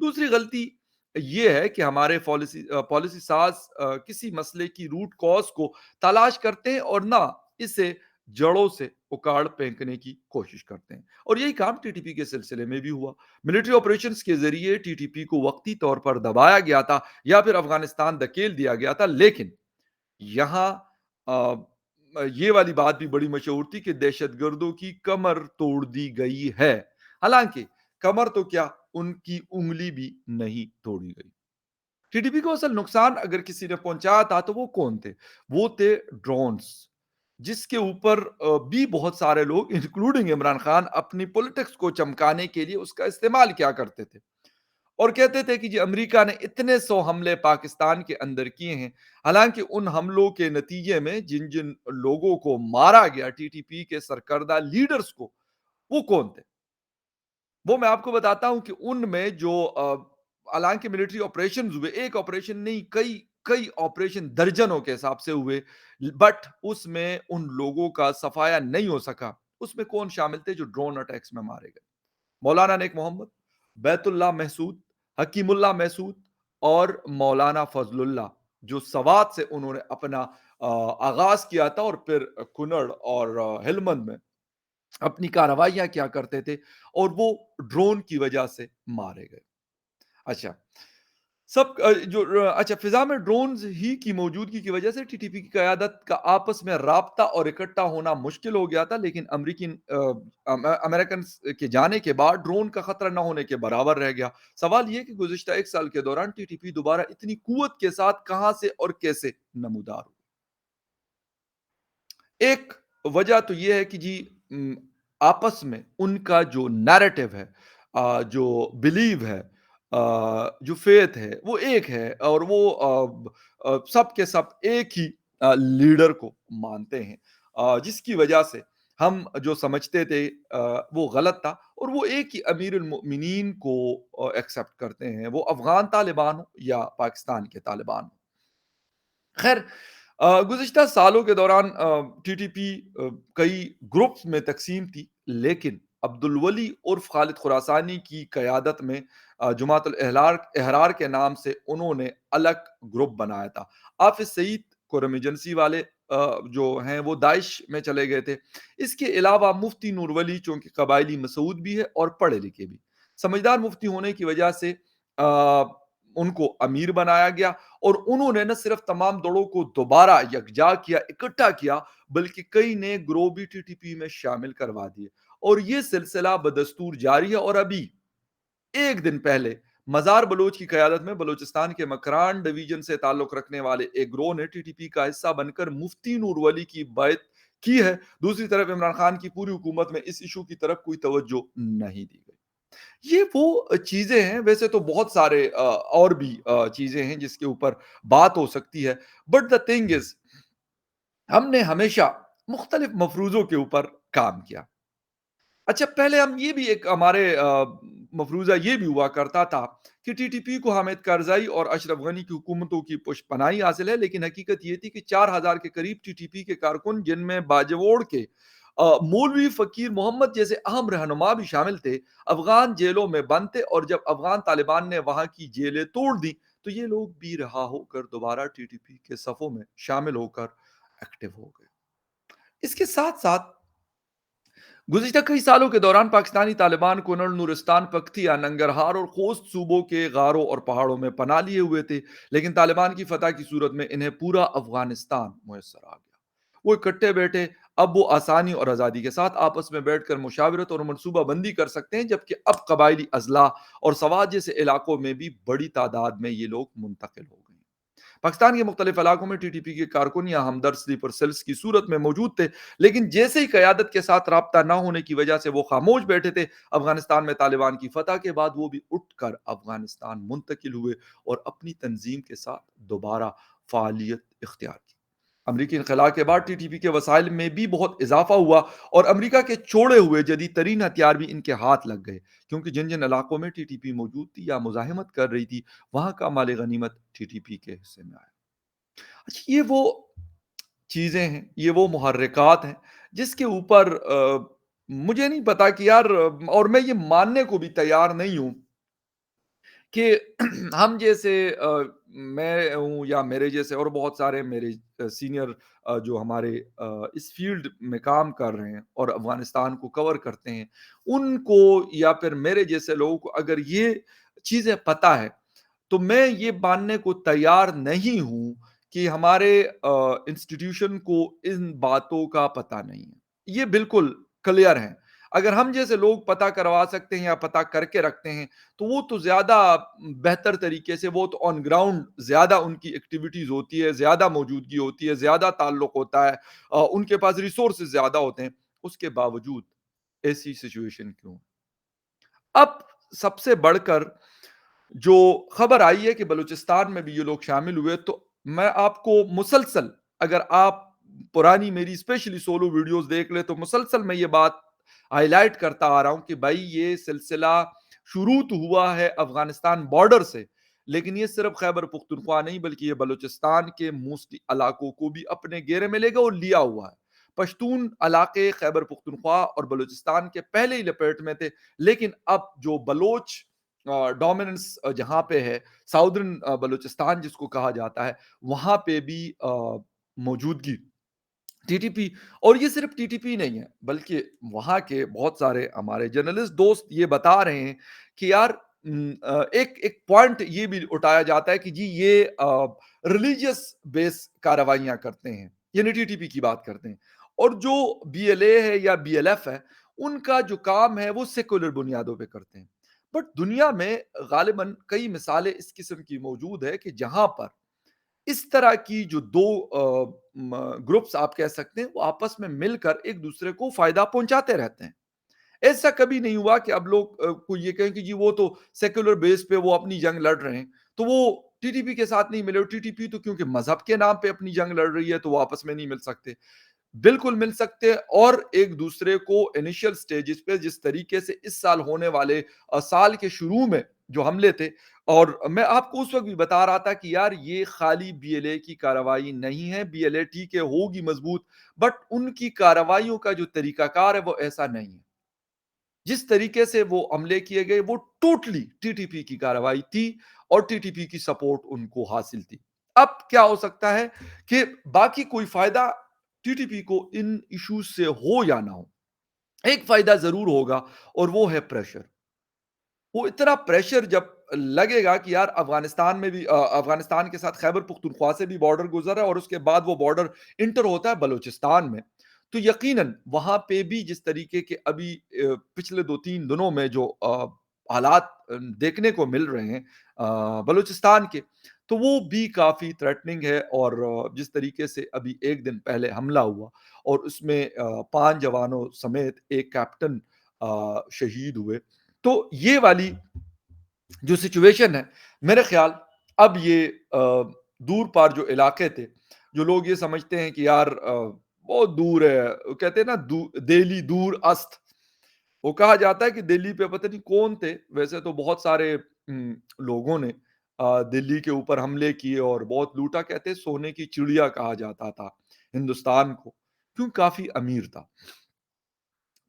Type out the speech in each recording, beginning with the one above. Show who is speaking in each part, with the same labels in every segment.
Speaker 1: دوسری غلطی یہ ہے کہ ہمارے پالیسی ساز کسی مسئلے کی روٹ کاز کو تلاش کرتے ہیں اور نہ اسے جڑوں سے اکاڑ پھینکنے کی کوشش کرتے ہیں، اور یہی کام ٹی ٹی پی کے سلسلے میں بھی ہوا۔ ملٹری آپریشنز کے ذریعے ٹی ٹی پی کو وقتی طور پر دبایا گیا تھا یا پھر افغانستان دھکیل دیا گیا تھا، لیکن یہاں آ، یہ والی بات بھی بڑی مشہور تھی کہ دہشت گردوں کی کمر توڑ دی گئی ہے، حالانکہ کمر تو کیا، ان کی انگلی بھی نہیں توڑی گئی۔ ٹی ڈی پی کو اصل نقصان اگر کسی نے پہنچایا تھا تو وہ کون تھے؟ وہ تھے ڈرونز، جس کے اوپر بھی بہت سارے لوگ انکلوڈنگ عمران خان اپنی پولیٹکس کو چمکانے کے لیے اس کا استعمال کیا کرتے تھے، اور کہتے تھے کہ جی امریکہ نے اتنے 100 حملے پاکستان کے اندر کیے ہیں، حالانکہ ان حملوں کے نتیجے میں جن جن لوگوں کو مارا گیا، ٹی ٹی پی کے سرکردہ لیڈرز کو، وہ کون تھے؟ وہ میں آپ کو بتاتا ہوں کہ ان میں جو حالانکہ ملٹری آپریشن ہوئے، ایک آپریشن نہیں، کئی کئی آپریشن درجنوں کے حساب سے ہوئے، بٹ اس میں ان لوگوں کا صفایا نہیں ہو سکا۔ اس میں کون شامل تھے جو ڈرون اٹیکس میں مارے گئے؟ مولانا نیک محمد، بیت اللہ محسود، حکیم اللہ محسود اور مولانا فضل اللہ، جو سوات سے انہوں نے اپنا آغاز کیا تھا اور پھر کنڑ اور ہلمند میں اپنی کارروائیاں کیا کرتے تھے، اور وہ ڈرون کی وجہ سے مارے گئے۔ اچھا، اچھا، فضا میں ڈرونز ہی کی موجودگی کی وجہ سے ٹی ٹی پی کی قیادت کا آپس میں رابطہ اور اکٹھا ہونا مشکل ہو گیا تھا، لیکن امریکن کے جانے کے بعد ڈرون کا خطرہ نہ ہونے کے برابر رہ گیا۔ سوال یہ کہ گزشتہ 1 سال کے دوران ٹی ٹی پی دوبارہ اتنی قوت کے ساتھ کہاں سے اور کیسے نمودار ہو؟ ایک وجہ تو یہ ہے کہ جی آپس میں ان کا جو نیریٹو ہے، جو بلیو ہے، جو فیتھ ہے، وہ ایک ہے، اور وہ سب کے سب ایک ہی لیڈر کو مانتے ہیں، جس کی وجہ سے ہم جو سمجھتے تھے وہ غلط تھا، اور وہ ایک ہی امیر المؤمنین کو ایکسپٹ کرتے ہیں، وہ افغان طالبان ہو یا پاکستان کے طالبان ہو۔ خیر، گزشتہ سالوں کے دوران ٹی ٹی پی کئی گروپس میں تقسیم تھی، لیکن عبد الولی عرف خالد خراسانی کی قیادت میں جماعت الاحرار کے نام سے انہوں نے الگ گروپ بنایا تھا۔ حافظ سعید قرم ایجنسی والے جو ہیں وہ داعش میں چلے گئے تھے۔ اس کے علاوہ مفتی نور ولی چونکہ قبائلی مسعود بھی ہے اور پڑھے لکھے بھی، سمجھدار مفتی ہونے کی وجہ سے ان کو امیر بنایا گیا، اور انہوں نے نہ صرف تمام دڑوں کو دوبارہ یکجا کیا، اکٹھا کیا، بلکہ کئی نئے گروہ بھی ٹی ٹی پی میں شامل کروا دیے، اور یہ سلسلہ بدستور جاری ہے۔ اور ابھی ایک دن پہلے مزار بلوچ کی قیادت میں بلوچستان کے مکران ڈویژن سے تعلق رکھنے والے ایک گروہ نے ٹی ٹی پی کا حصہ بن کر مفتی نور ولی کی بیعت کی ہے۔ دوسری طرف عمران خان کی پوری حکومت میں اس ایشو کی طرف کوئی توجہ نہیں دی گئی۔ یہ وہ چیزیں ہیں، ویسے تو بہت سارے اور بھی چیزیں ہیں جس کے اوپر بات ہو سکتی ہے، بٹ دا تھنگ از ہم نے ہمیشہ مختلف مفروضوں کے اوپر کام کیا۔ اچھا، پہلے ہم یہ بھی ایک ہمارے مفروضہ یہ بھی ہوا کرتا تھا کہ ٹی ٹی پی کو حامد کرزئی اور اشرف غنی کی حکومتوں کی پشت پناہی حاصل ہے، لیکن حقیقت یہ تھی کہ 4,000 کے قریب ٹی ٹی پی کے کارکن، جن میں باجوڑ کے مولوی فقیر محمد جیسے اہم رہنما بھی شامل تھے، افغان جیلوں میں بند تھے، اور جب افغان طالبان نے وہاں کی جیلیں توڑ دی تو یہ لوگ بھی رہا ہو کر دوبارہ ٹی ٹی پی کے صفوں میں شامل ہو کر ایکٹیو ہو گئے۔ اس کے ساتھ ساتھ گزشتہ کئی سالوں کے دوران پاکستانی طالبان کنڑ، نورستان، پکتیا، ننگرہار اور خوست صوبوں کے غاروں اور پہاڑوں میں پناہ لیے ہوئے تھے، لیکن طالبان کی فتح کی صورت میں انہیں پورا افغانستان میسر آ گیا۔ وہ اکٹھے بیٹھے، اب وہ آسانی اور آزادی کے ساتھ آپس میں بیٹھ کر مشاورت اور منصوبہ بندی کر سکتے ہیں، جبکہ اب قبائلی اضلاع اور سوات جیسے علاقوں میں بھی بڑی تعداد میں یہ لوگ منتقل ہو گئے ہیں۔ پاکستان کے مختلف علاقوں میں ٹی ٹی پی کے کارکن یا ہمدرد سلیپر سیلز کی صورت میں موجود تھے، لیکن جیسے ہی قیادت کے ساتھ رابطہ نہ ہونے کی وجہ سے وہ خاموش بیٹھے تھے۔ افغانستان میں طالبان کی فتح کے بعد وہ بھی اٹھ کر افغانستان منتقل ہوئے اور اپنی تنظیم کے ساتھ دوبارہ فعالیت اختیار کی۔ امریکی انخلا کے بعد ٹی ٹی پی کے وسائل میں بھی بہت اضافہ ہوا، اور امریکہ کے چھوڑے ہوئے جدید ترین ہتھیار بھی ان کے ہاتھ لگ گئے، کیونکہ جن جن علاقوں میں ٹی ٹی پی موجود تھی یا مزاحمت کر رہی تھی، وہاں کا مال غنیمت ٹی ٹی پی کے حصے میں آیا۔ اچھا، یہ وہ چیزیں ہیں، یہ وہ محرکات ہیں جس کے اوپر مجھے نہیں پتا کہ یار، اور میں یہ ماننے کو بھی تیار نہیں ہوں کہ ہم جیسے میں ہوں یا میرے جیسے اور بہت سارے میرے سینئر جو ہمارے اس فیلڈ میں کام کر رہے ہیں اور افغانستان کو کور کرتے ہیں، ان کو یا پھر میرے جیسے لوگوں کو اگر یہ چیزیں پتہ ہے تو میں یہ ماننے کو تیار نہیں ہوں کہ ہمارے انسٹیٹیوشن کو ان باتوں کا پتہ نہیں ہے۔ یہ بالکل کلیئر ہے۔ اگر ہم جیسے لوگ پتہ کروا سکتے ہیں یا پتہ کر کے رکھتے ہیں تو وہ تو زیادہ بہتر طریقے سے، وہ تو آن گراؤنڈ زیادہ ان کی ایکٹیویٹیز ہوتی ہے، زیادہ موجودگی ہوتی ہے، زیادہ تعلق ہوتا ہے، ان کے پاس ریسورسز زیادہ ہوتے ہیں۔ اس کے باوجود ایسی سچویشن کیوں؟ اب سب سے بڑھ کر جو خبر آئی ہے کہ بلوچستان میں بھی یہ لوگ شامل ہوئے، تو میں آپ کو مسلسل، اگر آپ پرانی میری اسپیشلی سولو ویڈیوز دیکھ لیں تو مسلسل میں یہ بات ہائی لائٹ کرتا آ رہا ہوں کہ بھائی یہ سلسلہ شروع تو ہوا ہے افغانستان بارڈر سے، لیکن یہ صرف خیبر پختونخوا نہیں بلکہ یہ بلوچستان کے موسٹی علاقوں کو بھی اپنے گھیرے میں لے گا اور لیا ہوا ہے۔ پشتون علاقے خیبر پختونخوا اور بلوچستان کے پہلے ہی لپیٹ میں تھے، لیکن اب جو بلوچ ڈومیننس جہاں پہ ہے، ساؤدرن بلوچستان جس کو کہا جاتا ہے، وہاں پہ بھی موجودگی ٹی ٹی پی، اور یہ صرف ٹی ٹی پی نہیں ہے بلکہ وہاں کے بہت سارے ہمارے جرنلسٹ دوست یہ بتا رہے ہیں کہ یار ایک ایک پوائنٹ یہ بھی اٹھایا جاتا ہے کہ جی یہ ریلیجیس بیس کارروائیاں کرتے ہیں، یعنی ٹی ٹی پی کی بات کرتے ہیں، اور جو بی ایل اے ہے یا بی ایل ایف ہے ان کا جو کام ہے وہ سیکولر بنیادوں پہ کرتے ہیں۔ بٹ دنیا میں غالباً کئی مثالیں اس قسم کی موجود ہے کہ جہاں پر اس طرح کی جو دو گروپس آپ کہہ سکتے ہیں وہ آپس میں مل کر ایک دوسرے کو فائدہ پہنچاتے رہتے ہیں۔ ایسا کبھی نہیں ہوا کہ اب لوگ کو یہ کہیں کہ جی وہ تو سیکولر بیس پہ وہ اپنی جنگ لڑ رہے ہیں تو وہ ٹی ٹی پی کے ساتھ نہیں ملے، ٹی ٹی پی تو کیونکہ مذہب کے نام پہ اپنی جنگ لڑ رہی ہے تو وہ آپس میں نہیں مل سکتے۔ بالکل مل سکتے، اور ایک دوسرے کو انیشل سٹیجز پہ جس طریقے سے اس سال ہونے والے سال کے شروع میں جو حملے تھے، اور میں آپ کو اس وقت بھی بتا رہا تھا کہ یار یہ خالی بی ایل اے کی کارروائی نہیں ہے، بی ایل اے ٹھیک ہے ہوگی مضبوط، بٹ ان کی کارروائیوں کا جو طریقہ کار ہے وہ ایسا نہیں ہے۔ جس طریقے سے وہ عملے کیے گئے وہ ٹوٹلی ٹی ٹی پی کی کارروائی تھی اور ٹی ٹی پی کی سپورٹ ان کو حاصل تھی۔ اب کیا ہو سکتا ہے کہ باقی کوئی فائدہ ٹی ٹی پی کو ان ایشوز سے ہو یا نہ ہو، ایک فائدہ ضرور ہوگا اور وہ ہے پریشر۔ وہ اتنا پریشر جب لگے گا کہ یار افغانستان میں بھی افغانستان کے ساتھ خیبر پختونخوا سے بھی بارڈر گزر رہا ہے اور اس کے بعد وہ بارڈر انٹر ہوتا ہے بلوچستان میں، تو یقیناً وہاں پہ بھی جس طریقے کے ابھی پچھلے 2-3 دنوں میں جو حالات دیکھنے کو مل رہے ہیں بلوچستان کے، تو وہ بھی کافی تھریٹننگ ہے، اور جس طریقے سے ابھی ایک دن پہلے حملہ ہوا اور اس میں 5 جوانوں سمیت ایک کیپٹن شہید ہوئے، تو یہ والی جو سچویشن ہے میرے خیال اب یہ دور پار جو علاقے تھے، جو لوگ یہ سمجھتے ہیں کہ یار بہت دور ہے، وہ کہتے ہیں نا دہلی دور است، وہ کہا جاتا ہے کہ دلی پہ پتہ نہیں کون تھے، ویسے تو بہت سارے لوگوں نے دلی کے اوپر حملے کیے اور بہت لوٹا، کہتے سونے کی چڑیا کہا جاتا تھا ہندوستان کو، کیوں کافی امیر تھا،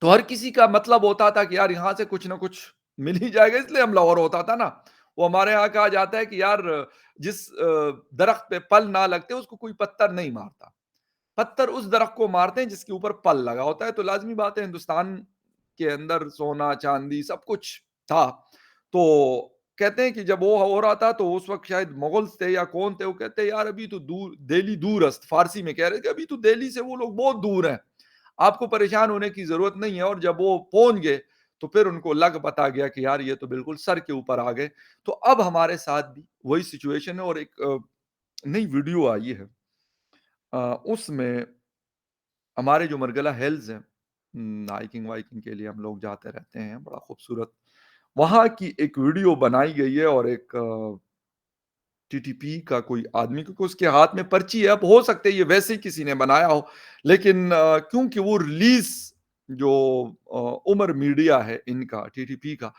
Speaker 1: تو ہر کسی کا مطلب ہوتا تھا کہ یار یہاں سے کچھ نہ کچھ مل ہی جائے گا، اس لیے حملہ اور ہوتا تھا نا۔ وہ ہمارے یہاں کہا جاتا ہے کہ یار جس درخت پہ پل نہ لگتے اس کو کوئی پتھر نہیں مارتا، پتھر اس درخت کو مارتے ہیں جس کے اوپر پل لگا ہوتا ہے، تو لازمی بات ہے ہندوستان کے اندر سونا چاندی سب کچھ تھا، تو کہتے ہیں کہ جب وہ ہو رہا تھا تو اس وقت شاید مغلز تھے یا کون تھے، وہ کہتے ہیں یار ابھی تو دور دہلی دور است، فارسی میں کہہ رہے کہ ابھی تو دہلی سے وہ لوگ بہت دور ہیں، آپ کو پریشان ہونے کی ضرورت نہیں ہے، اور جب وہ پہنچ گئے تو پھر ان کو لگ پتا گیا کہ یار یہ تو بالکل سر کے اوپر آ گئے۔ تو اب ہمارے ساتھ بھی وہی سچویشن ہے، اور ایک نئی ویڈیو آئی ہے اس میں ہمارے جو مرگلہ ہیلز ہیں، ہائکنگ وائکنگ کے لیے ہم لوگ جاتے رہتے ہیں، بڑا خوبصورت وہاں کی ایک ویڈیو بنائی گئی ہے، اور ایک ٹی ٹی پی کا کوئی آدمی، کیونکہ اس کے ہاتھ میں پرچی ہے، اب ہو سکتا ہے یہ ویسے ہی کسی نے بنایا ہو، لیکن کیونکہ وہ ریلیز جو عمر میڈیا ہے ان کا ٹی ٹی پی کا،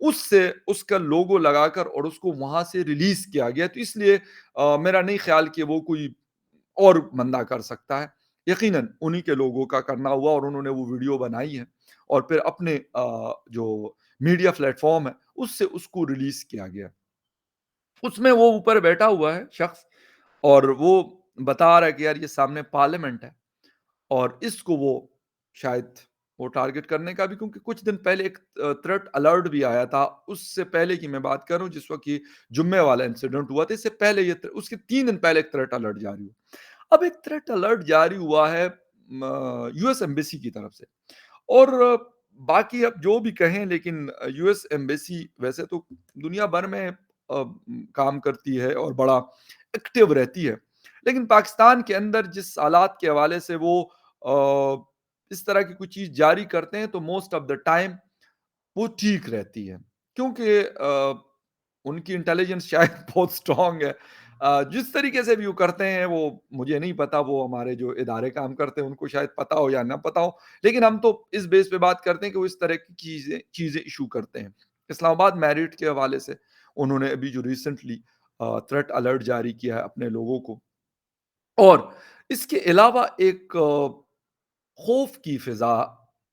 Speaker 1: اس سے اس کا لوگو لگا کر اور اس کو وہاں سے ریلیز کیا گیا، تو اس لیے میرا نہیں خیال کہ وہ کوئی اور بندہ کر سکتا ہے، یقیناً انہی کے لوگوں کا کرنا ہوا اور انہوں نے وہ ویڈیو بنائی ہے اور پھر اپنے جو میڈیا پلیٹ فارم ہے اس سے اس کو ریلیز کیا گیا۔ اس میں وہ اوپر بیٹھا ہوا ہے شخص اور وہ بتا رہا ہے کہ یار یہ سامنے پارلیمنٹ ہے اور اس کو وہ شاید وہ ٹارگٹ کرنے کا بھی، کیونکہ کچھ دن پہلے ایک تھریٹ الرٹ بھی آیا تھا، اس سے پہلے کی میں بات کروں جس وقت یہ جمعے والا انسیڈنٹ ہوا تھا، اس سے پہلے یہ اس کے 3 دن پہلے ایک تھریٹ الرٹ جاری ہوا۔ اب ایک تھریٹ الرٹ جاری ہوا ہے یو ایس ایمبیسی کی طرف سے، اور باقی اب جو بھی کہیں لیکن یو ایس ایمبیسی ویسے تو دنیا بھر میں کام کرتی ہے اور بڑا ایکٹیو رہتی ہے، لیکن پاکستان کے اندر جس حالات کے حوالے سے وہ اس طرح کی کوئی چیز جاری کرتے ہیں تو موسٹ آف دا ٹائم وہ ٹھیک رہتی ہے، کیونکہ ان کی انٹیلیجنس شاید بہت اسٹرانگ ہے۔ جس طریقے سے بھی وہ کرتے ہیں وہ مجھے نہیں پتا، وہ ہمارے جو ادارے کام کرتے ہیں ان کو شاید پتا ہو یا نہ پتا ہو، لیکن ہم تو اس بیس پہ بات کرتے ہیں کہ وہ اس طرح کی چیزیں ایشو کرتے ہیں۔ اسلام آباد میرٹ کے حوالے سے انہوں نے ابھی جو ریسنٹلی تھریٹ الرٹ جاری کیا ہے اپنے لوگوں کو، اور اس کے علاوہ ایک خوف کی فضا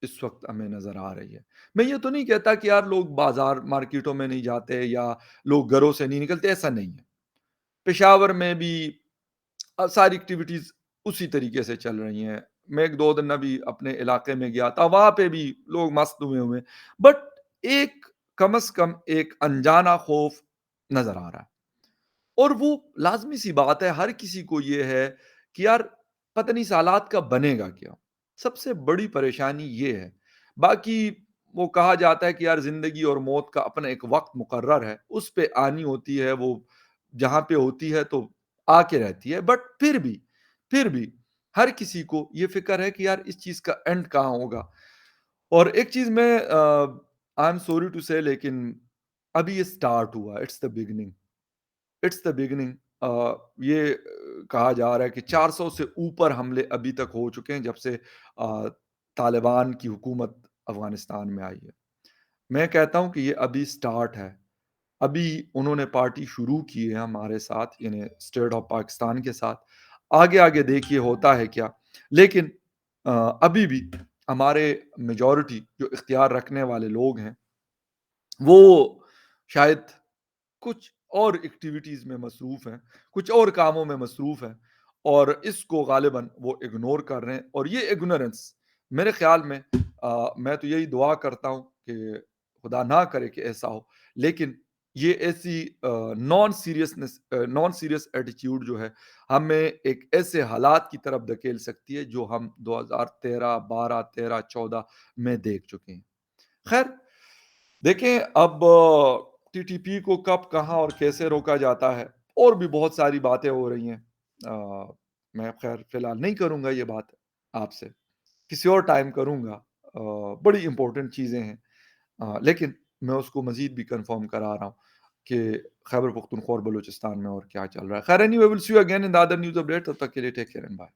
Speaker 1: اس وقت ہمیں نظر آ رہی ہے۔ میں یہ تو نہیں کہتا کہ یار لوگ بازار مارکیٹوں میں نہیں جاتے یا لوگ گھروں سے نہیں نکلتے، ایسا نہیں ہے۔ پشاور میں بھی ساری ایکٹیویٹیز اسی طریقے سے چل رہی ہیں۔ میں 1-2 دن ابھی اپنے علاقے میں گیا تھا، وہاں پہ بھی لوگ مست ہوئے بٹ ایک کم از کم ایک انجانا خوف نظر آ رہا ہے، اور وہ لازمی سی بات ہے، ہر کسی کو یہ ہے کہ یار پتہ نہیں سالات کا بنے گا کیا۔ سب سے بڑی پریشانی یہ ہے، باقی وہ کہا جاتا ہے کہ یار زندگی اور موت کا اپنا ایک وقت مقرر ہے، اس پہ آنی ہوتی ہے، وہ جہاں پہ ہوتی ہے تو آ کے رہتی ہے، بٹ پھر بھی ہر کسی کو یہ فکر ہے کہ یار اس چیز کا اینڈ کہاں ہوگا۔ اور ایک چیز میں آئی ایم سوری ٹو سے، لیکن ابھی یہ سٹارٹ ہوا، اٹس دا بگننگ۔ یہ کہا جا رہا ہے کہ 400 سے اوپر حملے ابھی تک ہو چکے ہیں جب سے طالبان کی حکومت افغانستان میں آئی ہے۔ میں کہتا ہوں کہ یہ ابھی سٹارٹ ہے، ابھی انہوں نے پارٹی شروع کی ہے ہمارے ساتھ، یعنی اسٹیٹ آف پاکستان کے ساتھ، آگے آگے دیکھیے ہوتا ہے کیا، لیکن ابھی بھی ہمارے میجورٹی جو اختیار رکھنے والے لوگ ہیں وہ شاید کچھ اور ایکٹیویٹیز میں مصروف ہیں، کچھ اور کاموں میں مصروف ہیں، اور اس کو غالباً وہ اگنور کر رہے ہیں، اور یہ اگنورنس میرے خیال میں میں تو یہی دعا کرتا ہوں کہ خدا نہ کرے کہ ایسا ہو، لیکن یہ ایسی نان سیریس ایٹیچیوڈ جو ہے ہمیں ایک ایسے حالات کی طرف دھکیل سکتی ہے جو ہم 2013 12 13 14 میں دیکھ چکے ہیں۔ خیر دیکھیں اب ٹی ٹی پی کو کب کہاں اور کیسے روکا جاتا ہے، اور بھی بہت ساری باتیں ہو رہی ہیں، میں خیر فی الحال نہیں کروں گا یہ بات آپ سے، کسی اور ٹائم کروں گا، بڑی امپورٹنٹ چیزیں ہیں، لیکن میں اس کو مزید بھی کنفرم کرا رہا ہوں کہ خیبر پختونخوا اور بلوچستان میں اور کیا چل رہا ہے۔ خیر anyway will see you again in the other news update, تب تک کے لیے ٹیک کیئر اینڈ بائے۔